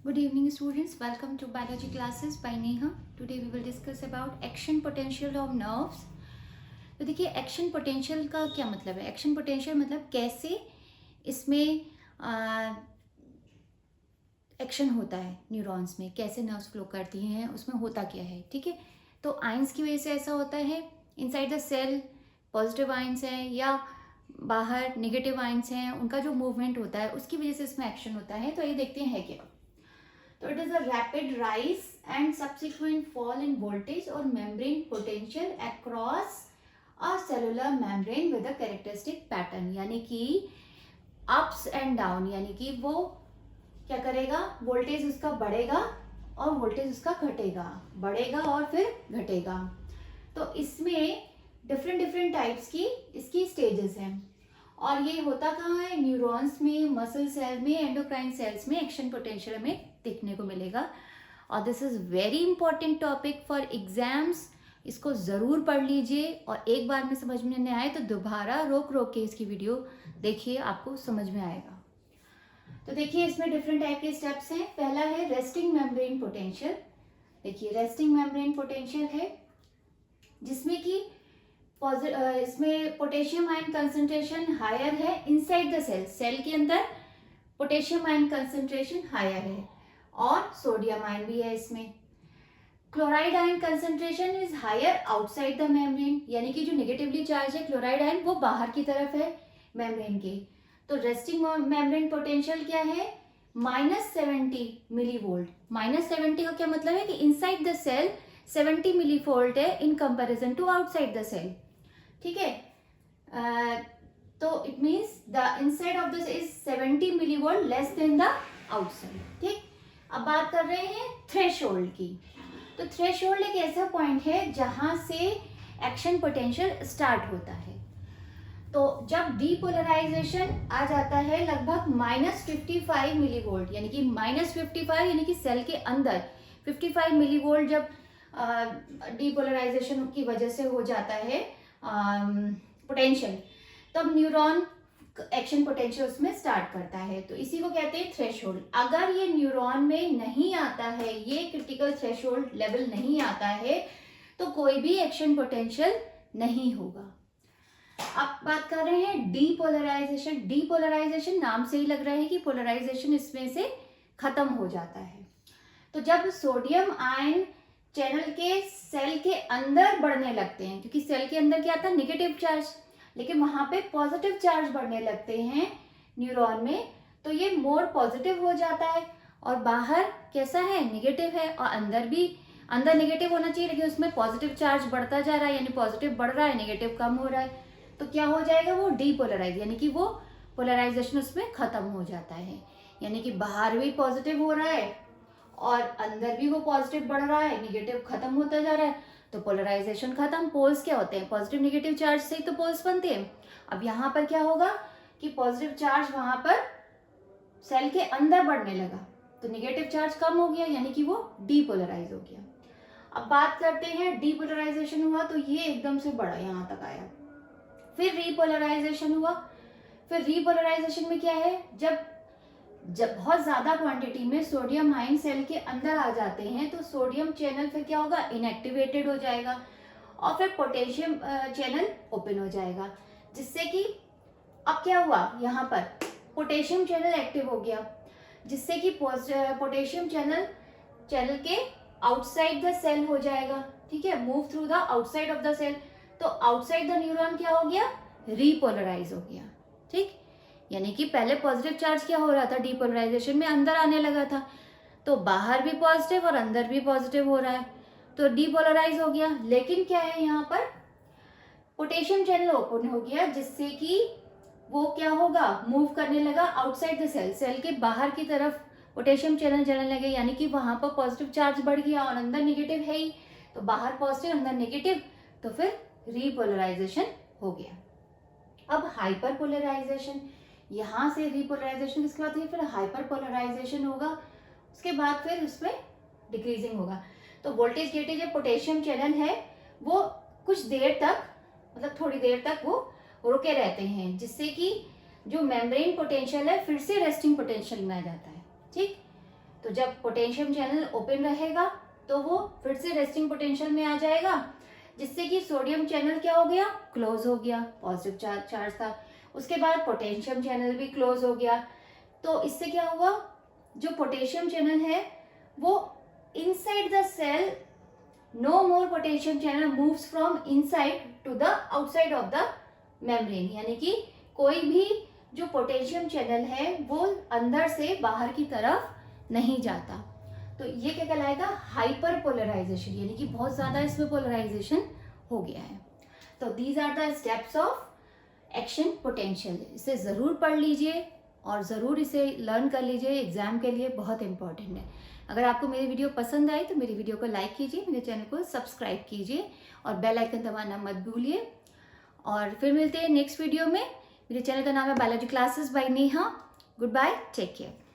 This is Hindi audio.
Good evening students, welcome to biology classes by Neha. Today we will discuss about action potential of nerves. तो देखिए एक्शन पोटेंशियल का क्या मतलब है। एक्शन पोटेंशियल मतलब कैसे इसमें एक्शन होता है न्यूरॉन्स में, कैसे नर्व्स फ्लो करती हैं, उसमें होता क्या है। ठीक है, तो आयंस की वजह से ऐसा होता है। Inside the cell positive ions हैं या बाहर नेगेटिव आयंस हैं, उनका जो मूवमेंट होता है उसकी वजह से इसमें एक्शन होता है। तो ये देखते हैं क्या। तो it is a rapid rise and subsequent fall in voltage और membrane potential across a cellular membrane with a characteristic pattern, यानी कि अप्स एंड डाउन, यानी कि वो क्या करेगा, वोल्टेज उसका बढ़ेगा और वोल्टेज उसका घटेगा, बढ़ेगा और फिर घटेगा। तो इसमें डिफरेंट डिफरेंट टाइप्स की इसकी स्टेजेस हैं और ये होता कहाँ है, न्यूरॉन्स में, मसल सेल में, एंडोक्राइन सेल्स में एक्शन पोटेंशियल हमें देखने को मिलेगा। और this is very important topic for exams. इसको ज़रूर पढ़ लीजिए और एक बार में समझ में नहीं आए तो दोबारा रोक रोक के इसकी वीडियो देखिए, आपको समझ में आएगा। तो देखिए इसमें डिफरेंट टाइप के स्टेप्स हैं। पहला है रेस्टिंग मेम्ब्रेन पोटेंशियल। देखिए रेस्टिंग मेम्ब्रेन पोटेंशियल है जिसमें कि इसमें पोटेशियम आयन कंसंट्रेशन हायर है इनसाइड द सेल, सेल के अंदर पोटेशियम आयन कंसंट्रेशन हायर है और सोडियम आयन भी है इसमें। Chloride ion concentration is higher outside the membrane, यानी कि जो नेगेटिवली चार्ज है क्लोराइड आयन वो बाहर की तरफ है मेम्ब्रेन के। तो रेस्टिंग मेम्ब्रेन पोटेंशियल क्या है, -70 मिली वोल्ट। -70 का क्या मतलब है कि inside the cell 70 millivolt है in comparison to outside the cell. ठीक है, तो it means the inside of this is 70 millivolt less than the outside. ठीक, अब बात कर रहे हैं थ्रेशोल्ड की। तो थ्रेशोल्ड एक ऐसा पॉइंट है जहां से एक्शन पोटेंशियल स्टार्ट होता है। तो जब डीपोलराइजेशन आ जाता है लगभग -55 मिली वोल्ट, यानी कि -55 यानी कि सेल के अंदर 55 मिली वोल्ट जब डीपोलराइजेशन की वजह से हो जाता है पोटेंशियल, तब न्यूरॉन एक्शन पोटेंशियल उसमें स्टार्ट करता है। तो इसी को कहते हैं थ्रेशोल्ड। अगर ये न्यूरॉन में नहीं आता है, ये क्रिटिकल थ्रेशोल्ड लेवल नहीं आता है, तो कोई भी एक्शन पोटेंशियल नहीं होगा। अब बात कर रहे हैं डीपोलराइजेशन। डीपोलराइजेशन नाम से ही लग रहा है कि पोलराइजेशन इसमें से खत्म हो जाता है। तो जब सोडियम आयन चैनल के सेल के अंदर बढ़ने लगते हैं, क्योंकि सेल के अंदर क्या आता है, नेगेटिव चार्ज, लेकिन वहां पे पॉजिटिव चार्ज बढ़ने लगते हैं न्यूरॉन में, तो ये मोर पॉजिटिव हो जाता है और बाहर कैसा है, नेगेटिव है। और अंदर भी, अंदर नेगेटिव होना चाहिए लेकिन उसमें पॉजिटिव चार्ज बढ़ता जा रहा है, यानी पॉजिटिव बढ़ रहा है, नेगेटिव कम हो रहा है। तो क्या हो जाएगा, वो डीपोलराइज, यानी कि वो पोलराइजेशन उसमें खत्म हो जाता है, यानी कि बाहर भी पॉजिटिव हो रहा है और अंदर भी वो पॉजिटिव बढ़ रहा है, नेगेटिव खत्म होता जा रहा है। तो पोलराइजेशन खत्म। पोल्स क्या होते हैं, पॉजिटिव नेगेटिव चार्ज से ही तो पोल्स बनते हैं। अब यहाँ पर क्या होगा कि पॉजिटिव चार्ज वहां पर सेल के अंदर बढ़ने लगा, तो नेगेटिव चार्ज कम हो गया, यानी कि वो डीपोलराइज हो गया। अब बात करते हैं, डीपोलराइजेशन हुआ तो ये एकदम से बढ़ा, यहाँ तक आया। फिर रीपोलराइजेशन हुआ। फिर रीपोलराइजेशन में क्या है, जब बहुत ज्यादा क्वांटिटी में सोडियम आयन सेल के अंदर आ जाते हैं तो सोडियम चैनल फिर क्या होगा, इनएक्टिवेटेड हो जाएगा और फिर पोटेशियम चैनल ओपन हो जाएगा, जिससे कि अब क्या हुआ, यहाँ पर पोटेशियम चैनल एक्टिव हो गया, जिससे कि पोटेशियम चैनल के आउटसाइड द सेल हो जाएगा। ठीक है, move through the outside of the cell. तो आउटसाइड द न्यूरॉन क्या हो गया, रीपोलराइज हो गया। ठीक, यानी कि पहले पॉजिटिव चार्ज क्या हो रहा था, डीपोलराइजेशन में अंदर आने लगा था, तो बाहर भी पॉजिटिव और अंदर भी पॉजिटिव हो रहा है, तो डीपोलराइज हो गया। लेकिन क्या है, यहाँ पर पोटेशियम चैनल ओपन हो गया, जिससे कि वो क्या होगा, मूव करने लगा आउटसाइड द सेल, सेल के बाहर की तरफ पोटेशियम चैनल चलने लगे, यानी कि वहां पर पॉजिटिव चार्ज बढ़ गया और अंदर नेगेटिव है ही, तो बाहर पॉजिटिव अंदर नेगेटिव, तो फिर रीपोलराइजेशन हो गया। अब हाइपर पोलराइजेशन, यहाँ से रीपोलराइजेशन किसके बाद फिर हाइपर पोलराइजेशन होगा, उसके बाद फिर उसमें डिक्रीजिंग होगा। तो वोल्टेज गेटेड जो पोटेशियम चैनल है वो कुछ देर तक, मतलब थोड़ी देर तक वो रुके रहते हैं, जिससे कि जो मेम्ब्रेन पोटेंशियल है फिर से रेस्टिंग पोटेंशियल में आ जाता है। ठीक, तो जब पोटेशियम चैनल ओपन रहेगा तो वो फिर से रेस्टिंग पोटेंशियल में आ जाएगा, जिससे कि सोडियम चैनल क्या हो गया, क्लोज हो गया, पॉजिटिव चार्ज था। उसके बाद पोटेशियम चैनल भी क्लोज हो गया। तो इससे क्या हुआ, जो पोटेशियम चैनल है वो inside the cell, no more potassium channel moves from inside to the outside of the membrane, यानी कि कोई भी जो पोटेशियम चैनल है वो अंदर से बाहर की तरफ नहीं जाता। तो ये क्या कहलाएगा, हाइपर पोलराइजेशन, यानी कि बहुत ज्यादा इसमें पोलराइजेशन हो गया है। तो these are the steps of action potential. इसे ज़रूर पढ़ लीजिए और ज़रूर इसे लर्न कर लीजिए, एग्जाम के लिए बहुत इंपॉर्टेंट है। अगर आपको मेरी वीडियो पसंद आई तो मेरी वीडियो को लाइक कीजिए, मेरे चैनल को सब्सक्राइब कीजिए और बेल आइकन दबाना मत भूलिए। और फिर मिलते हैं नेक्स्ट वीडियो में। मेरे चैनल का नाम है biology classes by Neha. Goodbye, take care.